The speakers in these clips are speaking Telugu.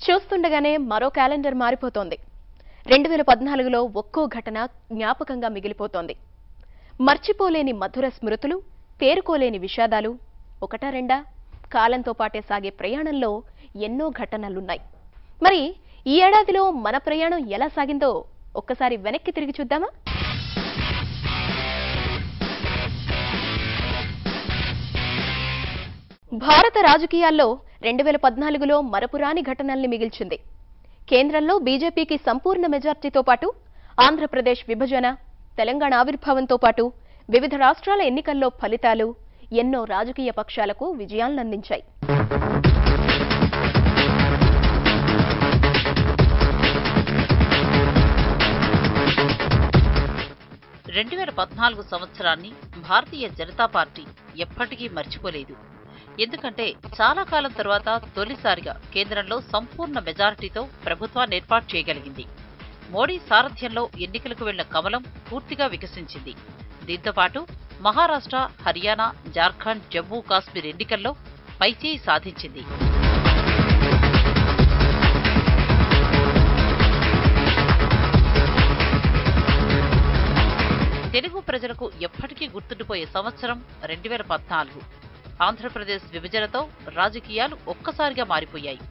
చూస్తుండగానే మరో క్యాలెండర్ మారిపోతోంది. 2014లో ఒక్కో ఘటన జ్ఞాపకంగా మిగిలిపోతోంది. మర్చిపోలేని మధుర స్మృతులు, తేరుకోలేని విషాదాలు ఒకటా రెండా? కాలంతో పాటే సాగే ప్రయాణంలో ఎన్నో ఘటనలున్నాయి. మరి ఈ ఏడాదిలో మన ప్రయాణం ఎలా సాగిందో ఒక్కసారి వెనక్కి తిరిగి చూద్దామా? భారత రాజకీయాల్లో 2014లో మరపురాని ఘటనల్ని మిగిల్చింది. కేంద్రంలో బీజేపీకి సంపూర్ణ మెజార్టీతో పాటు ఆంధ్రప్రదేశ్ విభజన, తెలంగాణ ఆవిర్భావంతో పాటు వివిధ రాష్ట్రాల ఎన్నికల్లో ఫలితాలు ఎన్నో రాజకీయ పక్షాలకు విజయాలనందించాయి. 2014 సంవత్సరాన్ని భారతీయ జనతా పార్టీ ఎప్పటికీ మర్చిపోలేదు. ఎందుకంటే చాలా కాలం తర్వాత తొలిసారిగా కేంద్రంలో సంపూర్ణ మెజారిటీతో ప్రభుత్వాన్ని ఏర్పాటు చేయగలిగింది. మోడీ సారథ్యంలో ఎన్నికలకు వెళ్లిన కమలం పూర్తిగా వికసించింది. దీంతో పాటు మహారాష్ట్ర, హర్యానా, జార్ఖండ్, జమ్మూ కాశ్మీర్ ఎన్నికల్లో పైచేయి సాధించింది. తెలుగు ప్రజలకు ఎప్పటికీ గుర్తుండిపోయే సంవత్సరం 2014. ఆంధ్రప్రదేశ్ విభజనతో రాజకీయాలు ఒక్కసారిగా మారిపోయాయి.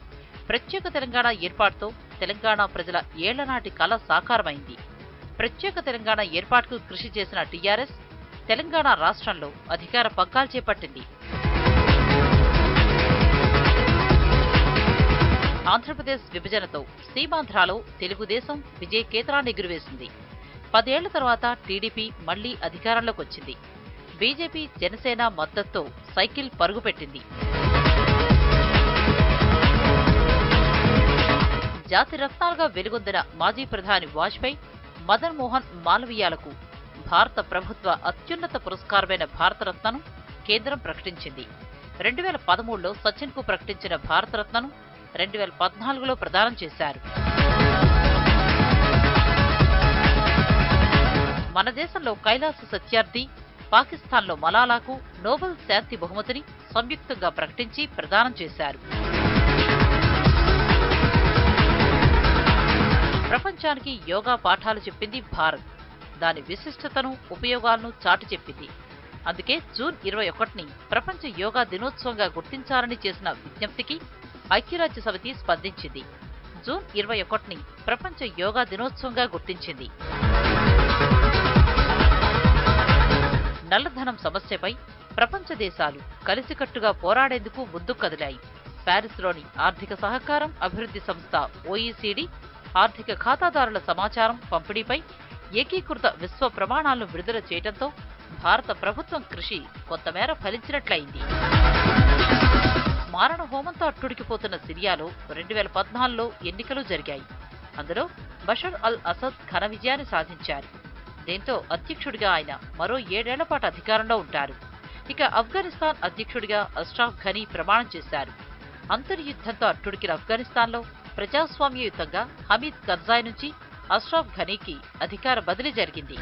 ప్రత్యేక తెలంగాణ ఏర్పాటుతో తెలంగాణ ప్రజల ఏళ్లనాటి కల సాకారమైంది. ప్రత్యేక తెలంగాణ ఏర్పాటుకు కృషి చేసిన టీఆర్ఎస్ తెలంగాణ రాష్ట్రంలో అధికార పగ్గాలు చేపట్టింది. ఆంధ్రప్రదేశ్ విభజనతో సీమాంధ్రాలో తెలుగుదేశం విజయ కేతనాన్ని ఎగురవేసింది. 10 ఏళ్ల తర్వాత టీడీపీ మళ్లీ అధికారంలోకి వచ్చింది. బీజేపీ, జనసేన మద్దతుతో సైకిల్ పరుగుపెట్టింది. జాతి రత్నాలుగా వెలుగొందిన మాజీ ప్రధాని వాజ్పేయి, మదన్ మోహన్ మాలవీయాలకు భారత ప్రభుత్వ అత్యున్నత పురస్కారమైన భారతరత్నను కేంద్రం ప్రకటించింది. 2013లో సచిన్ కు ప్రకటించిన భారతరత్నను 2014లో ప్రదానం చేశారు. మన దేశంలో కైలాస సత్యార్థి, పాకిస్తాన్లో మలాలాకు నోబెల్ శాంతి బహుమతిని సంయుక్తంగా ప్రకటించి ప్రదానం చేశారు. ప్రపంచానికి యోగా పాఠాలు చెప్పింది భారత్. దాని విశిష్టతను, ఉపయోగాలను చాటి చెప్పింది. అందుకే జూన్ 21ని ప్రపంచ యోగా దినోత్సవంగా గుర్తించాలని చేసిన విజ్ఞప్తికి ఐక్యరాజ్య సమితి స్పందించింది. జూన్ 21ని ప్రపంచ యోగా దినోత్సవంగా గుర్తించింది. నల్లధనం సమస్యపై ప్రపంచ దేశాలు కలిసికట్టుగా పోరాడేందుకు ముందుకు కదిలాయి. ప్యారిస్లోని ఆర్థిక సహకారం అభివృద్ధి సంస్థ OECD ఆర్థిక ఖాతాదారుల సమాచారం పంపిణీపై ఏకీకృత విశ్వ ప్రమాణాలను విడుదల చేయడంతో భారత ప్రభుత్వం కృషి కొంతమేర ఫలించినట్లయింది. మారణ హోమంతో అట్టుడికిపోతున్న సిరియాలో 2014లో ఎన్నికలు జరిగాయి. అందులో బషర్ అల్ అసద్ ఘన విజయాన్ని సాధించారు. దీంతో అధ్యక్షుడిగా ఆయన మరో 7 ఏళ్ల పాటు అధికారంలో ఉంటారు. ఇక ఆఫ్ఘనిస్తాన్ అధ్యక్షుడిగా అష్రఫ్ ఘనీ ప్రమాణం చేశారు. అంతర్యుద్ధంతో అట్టుడికిన ఆఫ్ఘనిస్తాన్లో ప్రజాస్వామ్యయుతంగా హమీద్ కర్జాయ్ నుంచి అష్రఫ్ ఘనీకి అధికార బదిలీ జరిగింది.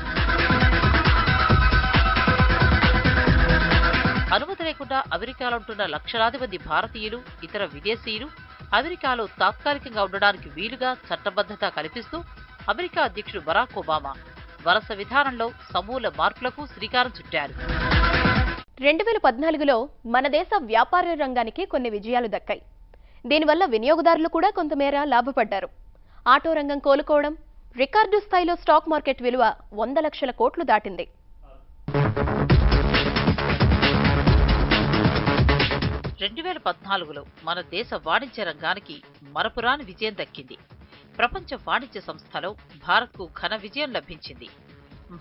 అనుమతి లేకుండా అమెరికాలో ఉంటున్న లక్షలాది మంది భారతీయులు, ఇతర విదేశీయులు అమెరికాలో తాత్కాలికంగా ఉండడానికి వీలుగా చట్టబద్ధత కల్పిస్తూ అమెరికా అధ్యక్షుడు బరాక్ ఒబామా వలస విధానంలో సమూల మార్పులకు శ్రీకారం చుట్టారు. 2014లో మన దేశ వ్యాపార రంగానికి కొన్ని విజయాలు దక్కాయి. దీనివల్ల వినియోగదారులు కూడా కొంతమేర లాభపడ్డారు. ఆటో రంగం కోలుకోవడం, రికార్డు స్థాయిలో స్టాక్ మార్కెట్ విలువ 100 లక్షల కోట్లు దాటింది. 2014లో మన దేశ వాణిజ్య రంగానికి మరపురాని విజయం దక్కింది. ప్రపంచ వాణిజ్య సంస్థలో భారత్కు ఘన విజయం లభించింది.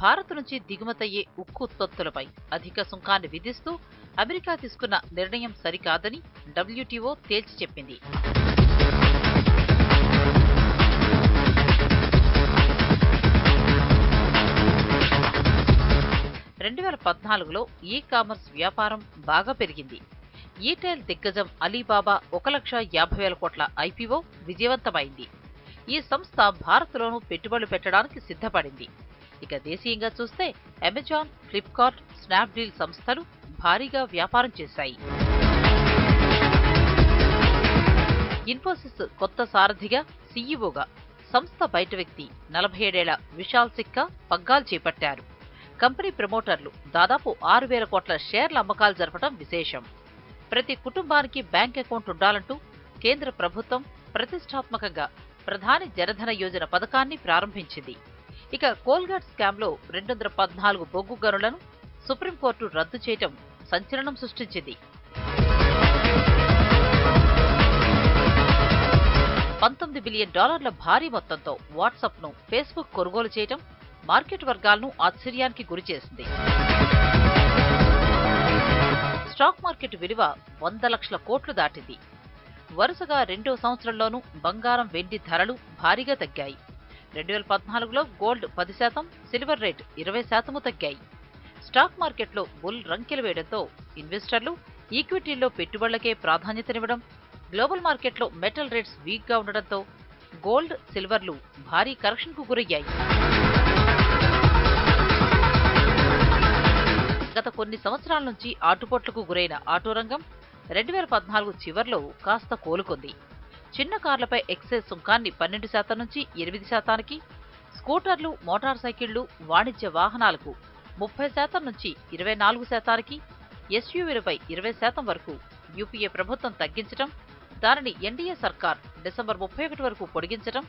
భారత్ నుంచి దిగుమతయ్యే ఉక్కు ఉత్పత్తులపై అధిక సుంకాన్ని విధిస్తూ అమెరికా తీసుకున్న నిర్ణయం సరికాదని WTO తేల్చి చెప్పింది. లో ఈ కామర్స్ వ్యాపారం బాగా పెరిగింది. ఈటైల్ దిగ్గజం అలీబాబా 1,50,000 కోట్ల IPO విజయవంతమైంది. ఈ సంస్థ భారత్లోనూ పెట్టుబడులు పెట్టడానికి సిద్ధపడింది. ఇక దేశీయంగా చూస్తే అమెజాన్, ఫ్లిప్కార్ట్, స్నాప్డీల్ సంస్థలు భారీగా వ్యాపారం చేశాయి. ఇన్ఫోసిస్ కొత్త సారథిగా సీఈఓగా సంస్థ బయట వ్యక్తి 47 ఏళ్ల విశాల్ సిక్కా పగ్గాలు చేపట్టారు. కంపెనీ ప్రమోటర్లు దాదాపు 6,000 కోట్ల షేర్ల అమ్మకాలు జరపడం విశేషం. ప్రతి కుటుంబానికి బ్యాంక్ అకౌంట్ ఉండాలంటూ కేంద్ర ప్రభుత్వం ప్రతిష్టాత్మకంగా ప్రధాని జనధన యోజన పథకాన్ని ప్రారంభించింది. ఇక కోల్గేట్ స్కామ్లో 214 బొగ్గు గనులను సుప్రీంకోర్టు రద్దు చేయడం సంచలనం సృష్టించింది. $19 బిలియన్ భారీ మొత్తంతో వాట్సాప్ను ఫేస్బుక్ కొనుగోలు చేయడం మార్కెట్ వర్గాలను ఆశ్చర్యానికి గురిచేసింది. స్టాక్ మార్కెట్ విలువ 100 లక్షల కోట్లు దాటింది. వరుసగా రెండో సంవత్సరంలోనూ బంగారం, వెండి ధరలు భారీగా తగ్గాయి. 2014లో గోల్డ్ 10%, సిల్వర్ రేట్ 20% తగ్గాయి. స్టాక్ మార్కెట్లో బుల్ రంకెలు వేయడంతో ఇన్వెస్టర్లు ఈక్విటీల్లో పెట్టుబడులకే ప్రాధాన్యతనివ్వడం, గ్లోబల్ మార్కెట్లో మెటల్ రేట్స్ వీక్గా ఉండడంతో గోల్డ్, సిల్వర్లు భారీ కరెక్షన్కు గురయ్యాయి. గత కొన్ని సంవత్సరాల నుంచి ఆటుపోట్లకు గురైన ఆటో రంగం 2014 చివర్లో కాస్త కోలుకుంది. చిన్న కార్లపై ఎక్సైజ్ సుంకాన్ని 12% నుంచి 8%కి, స్కూటర్లు, మోటార్ సైకిళ్లు, వాణిజ్య వాహనాలకు 30% నుంచి 24%కి, ఎస్యూవీలపై 20% వరకు యూపీఏ ప్రభుత్వం తగ్గించడం, దానిని ఎన్డీఏ సర్కార్ డిసెంబర్ 31 వరకు పొడిగించడం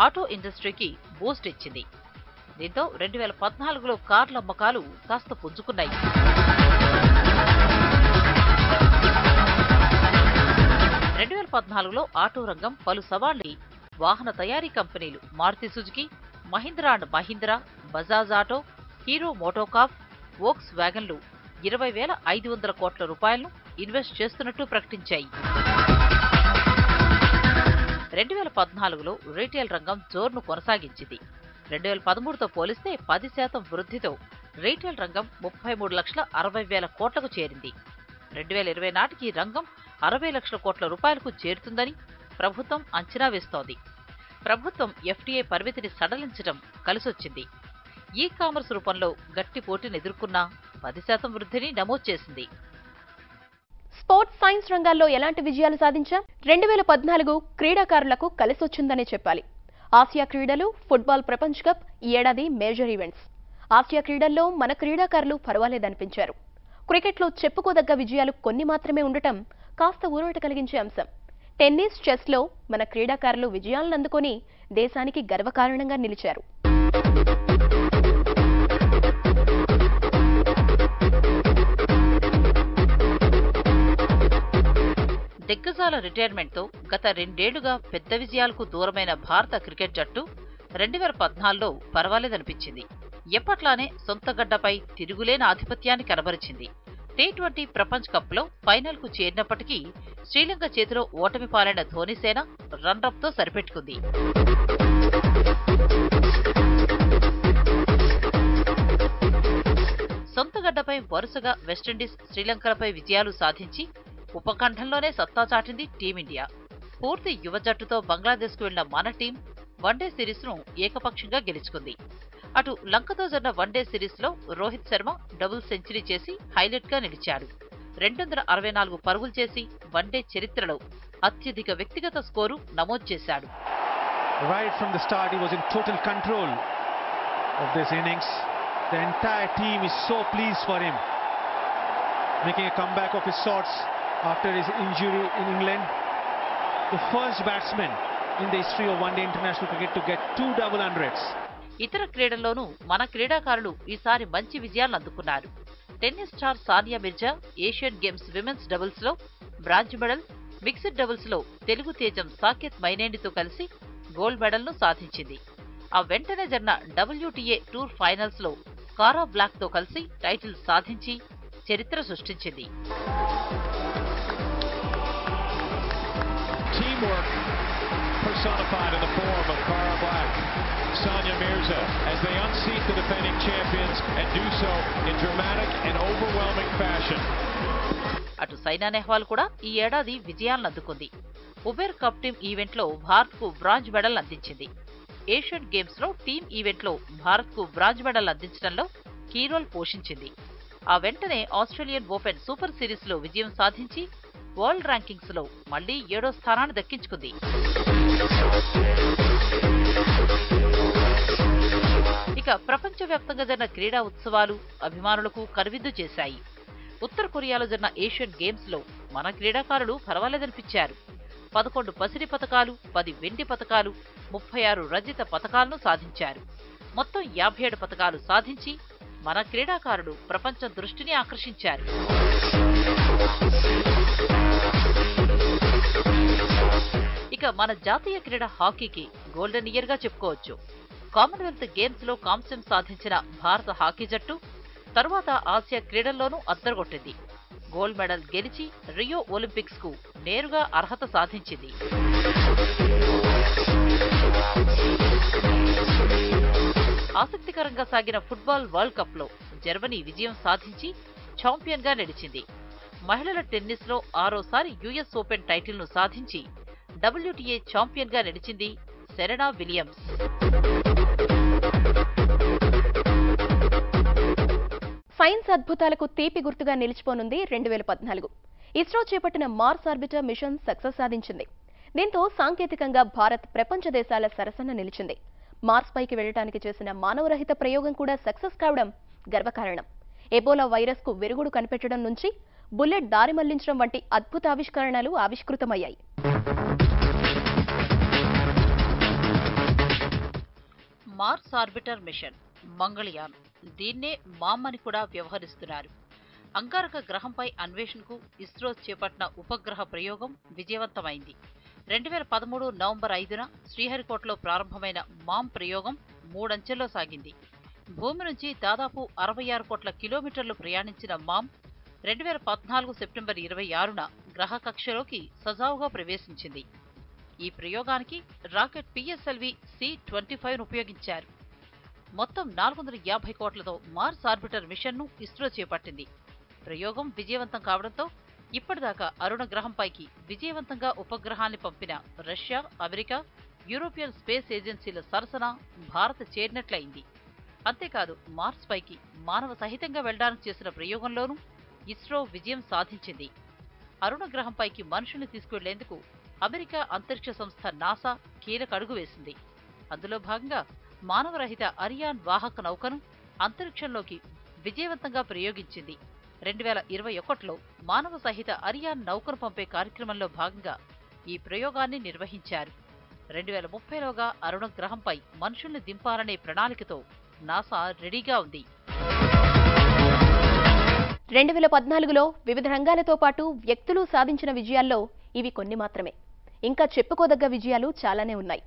ఆటో ఇండస్ట్రీకి బూస్ట్ ఇచ్చింది. దీంతో 2014లో కార్ల అమ్మకాలు కాస్త పుంజుకున్నాయి. 2014లో ఆటో రంగం పలు సవాళ్లు. వాహన తయారీ కంపెనీలు Maruti Suzuki, Mahindra and Mahindra, Bajaj auto, Hero MotoCorp, వోక్స్ వ్యాగన్లు 20,500 కోట్ల రూపాయలను ఇన్వెస్ట్ చేస్తున్నట్టు ప్రకటించాయి. 2014లో రీటైల్ రంగం జోరును కొనసాగించింది. 2013తో పోలిస్తే 10% వృద్ధితో రీటైల్ రంగం 33,60,000 కోట్లకు చేరింది. 2020 నాటికి రంగం 60 లక్షల కోట్ల రూపాయలకు చేరుతుందని ప్రభుత్వం అంచనా వేస్తోంది. ప్రభుత్వం ఎఫ్డీఐ పరిమితిని సడలించడం కలిసొచ్చింది. ఈ కామర్స్ రూపంలో గట్టి పోటీని ఎదుర్కొన్నా 10% వృద్ధిని నమోదు చేసింది. స్పోర్ట్స్ సైన్స్ రంగాల్లో ఎలాంటి విజయాలు సాధించాం? 2014 క్రీడాకారులకు కలిసొచ్చిందనే చెప్పాలి. ఆసియా క్రీడలు, ఫుట్బాల్ ప్రపంచ కప్ ఈ ఏడాది మేజర్ ఈవెంట్స్. ఆసియా క్రీడల్లో మన క్రీడాకారులు పర్వాలేదనిపించారు. క్రికెట్లో చెప్పుకోదగ్గ విజయాలు కొన్ని మాత్రమే ఉండటం కాస్త ఊరట కలిగించే అంశం. టెన్నిస్, చెస్లో మన క్రీడాకారులు విజయాలను అందుకొని దేశానికి గర్వకారణంగా నిలిచారు. దిగ్గజాల రిటైర్మెంట్తో గత 2 ఏళ్లుగా పెద్ద విజయాలకు దూరమైన భారత క్రికెట్ జట్టు 2014లో పర్వాలేదనిపించింది. ఎప్పట్లానే సొంత గడ్డపై తిరుగులేని ఆధిపత్యాన్ని కనబరిచింది. T20 ప్రపంచ కప్లో ఫైనల్కు చేరినప్పటికీ శ్రీలంక చేతిలో ఓటమి పాలైన ధోనీసేన రన్రప్తో సరిపెట్టుకుంది. సొంత గడ్డపై వరుసగా వెస్టిండీస్, శ్రీలంకలపై విజయాలు సాధించి ఉపఖండంలోనే సత్తా చాటింది టీమిండియా. పూర్తి యువ జట్టుతో బంగ్లాదేశ్కు వెళ్లిన మన టీం వన్డే సిరీస్ను ఏకపక్షంగా గెలుచుకుంది. అటు లంకతో జరిగిన వన్డే సిరీస్లో రోహిత్ శర్మ డబుల్ సెంచరీ చేసి హైలైట్గా నిలిచాడు. 264 పరుగులు చేసి వన్డే చరిత్రలో అత్యధిక వ్యక్తిగత స్కోరు నమోదు చేశాడు. Right from the start, he was in total control of this innings. The entire team is so pleased for him, making a comeback of his sorts after his injury in England. The first batsman in the history of one-day international cricket to get 2 double hundreds. ఇతర క్రీడల్లోనూ మన క్రీడాకారులు ఈసారి మంచి విజయాలను అందుకున్నారు. Tennis star Sania Mirza Asian games women's డబుల్స్లో బ్రాంజ్ మెడల్, మిక్స్డ్ డబుల్స్లో తెలుగు తేజం సాకేత్ మైనేండితో కలిసి గోల్డ్ మెడల్ను సాధించింది. ఆ వెంటనే జరిగిన WTA టూర్ ఫైనల్స్లో కారా బ్లాక్తో కలిసి టైటిల్ సాధించి చరిత్ర సృష్టించింది. Teamwork personified in the form of Cara Black, Sonia Mirza, as they unseat the defending champions and do so in dramatic and overwhelming fashion. అటు సైనా నెహ్వాల్ కూడా ఈ ఏడాది విజయాలను అందుకుంది. ఉబెర్ కప్ టీమ్ ఈవెంట్లో భారత్కు బ్రాంజ్ మెడల్ అందించింది. ఏషియన్ గేమ్స్లో టీమ్ ఈవెంట్లో భారత్కు బ్రాంజ్ మెడల్ అందించడంలో కీ రోల్ పోషించింది. ఆ వెంటనే ఆస్ట్రేలియన్ ఓపెన్ సూపర్ సిరీస్లో విజయం సాధించి వరల్డ్ ర్యాంకింగ్స్ లో మళ్లీ 7వ స్థానాన్ని దక్కించుకుంది. ఇక ప్రపంచవ్యాప్తంగా జరిగిన క్రీడా ఉత్సవాలు అభిమానులకు కనువిందు చేశాయి. ఉత్తర కొరియాలో జరిగిన ఏషియన్ గేమ్స్ లో మన క్రీడాకారులు పర్వాలేదనిపించారు. 11 పసిడి పతకాలు, 10 వెండి పతకాలు, 36 రజిత పతకాలను సాధించారు. మొత్తం 57 పతకాలు సాధించి మన క్రీడాకారులు ప్రపంచ దృష్టిని ఆకర్షించారు. ఇక మన జాతీయ క్రీడ హాకీకి గోల్డెన్ ఇయర్ గా చెప్పుకోవచ్చు. కామన్వెల్త్ గేమ్స్ లో కాంస్యం సాధించిన భారత హాకీ జట్టు తరువాత ఆసియా క్రీడల్లోనూ అద్దరగొట్టింది. గోల్డ్ మెడల్ గెలిచి రియో ఒలింపిక్స్ కు నేరుగా అర్హత సాధించింది. ఆసక్తికరంగా సాగిన ఫుట్బాల్ వరల్డ్ కప్ లో జర్మనీ విజయం సాధించి ఛాంపియన్ గా నిలిచింది. మహిళల టెన్నిస్ లో 6వసారి యుఎస్ ఓపెన్ టైటిల్ ను సాధించి WTA ఛాంపియన్ గా నిలిచింది సెరెనా విలియమ్స్. సైన్స్ అద్భుతాలకు తీపి గుర్తుగా నిలిచిపోనుంది 2014. ఇస్రో చేపట్టిన మార్స్ ఆర్బిటర్ మిషన్ సక్సెస్ సాధించింది. దీంతో సాంకేతికంగా భారత్ ప్రపంచ దేశాల సరసన నిలిచింది. మార్స్ పైకి వెళ్లడానికి చేసిన మానవరహిత ప్రయోగం కూడా సక్సెస్ కావడం గర్వకారణం. ఎబోలా వైరస్ కు విరుగుడు కనిపెట్టడం నుంచి బుల్లెట్ దారి మళ్లించడం వంటి అద్భుత ఆవిష్కరణలు ఆవిష్కృతమయ్యాయి. మార్స్ ఆర్బిటర్ మిషన్ మంగళయాన్, దీన్నే మామ్ అని కూడా వ్యవహరిస్తున్నారు. అంగారక గ్రహంపై అన్వేషణకు ఇస్రో చేపట్టిన ఉపగ్రహ ప్రయోగం విజయవంతమైంది. 2013 నవంబర్ 5న శ్రీహరికోటలో ప్రారంభమైన మామ్ ప్రయోగం 3 అంచెల్లో సాగింది. భూమి నుంచి దాదాపు 66 కోట్ల కిలోమీటర్లు ప్రయాణించిన మామ్ 2014 సెప్టెంబర్ 26న గ్రహ కక్షలోకి సజావుగా ప్రవేశించింది. ఈ ప్రయోగానికి రాకెట్ PSLV C-25ను ఉపయోగించారు. మొత్తం 450 కోట్లతో మార్స్ ఆర్బిటర్ మిషన్ను ఇస్రో చేపట్టింది. ప్రయోగం విజయవంతం కావడంతో ఇప్పటిదాకా అరుణ గ్రహంపైకి విజయవంతంగా ఉపగ్రహాన్ని పంపిన రష్యా, అమెరికా, యూరోపియన్ స్పేస్ ఏజెన్సీల సరసన భారత్ చేరినట్లయింది. అంతేకాదు మార్స్ పైకి మానవ సహితంగా వెళ్లడానికి చేసిన ప్రయోగంలోనూ ఇస్రో విజయం సాధించింది. అరుణ గ్రహంపైకి మనుషుల్ని తీసుకువెళ్లేందుకు అమెరికా అంతరిక్ష సంస్థ నాసా కీలక అడుగు వేసింది. అందులో భాగంగా మానవరహిత అరియాన్ వాహక నౌకను అంతరిక్షంలోకి విజయవంతంగా ప్రయోగించింది. 2021లో మానవ సహిత అరియాన్ నౌకను పంపే కార్యక్రమంలో భాగంగా ఈ ప్రయోగాన్ని నిర్వహించారు. 2030లోగా అరుణ గ్రహంపై మనుషుల్ని దింపాలనే ప్రణాళికతో నాసా రెడీగా ఉంది. 2014లో వివిధ రంగాలతో పాటు వ్యక్తులు సాధించిన విజయాల్లో ఇవి కొన్ని మాత్రమే. ఇంకా చెప్పుకోదగ్గ విజయాలు చాలానే ఉన్నాయి.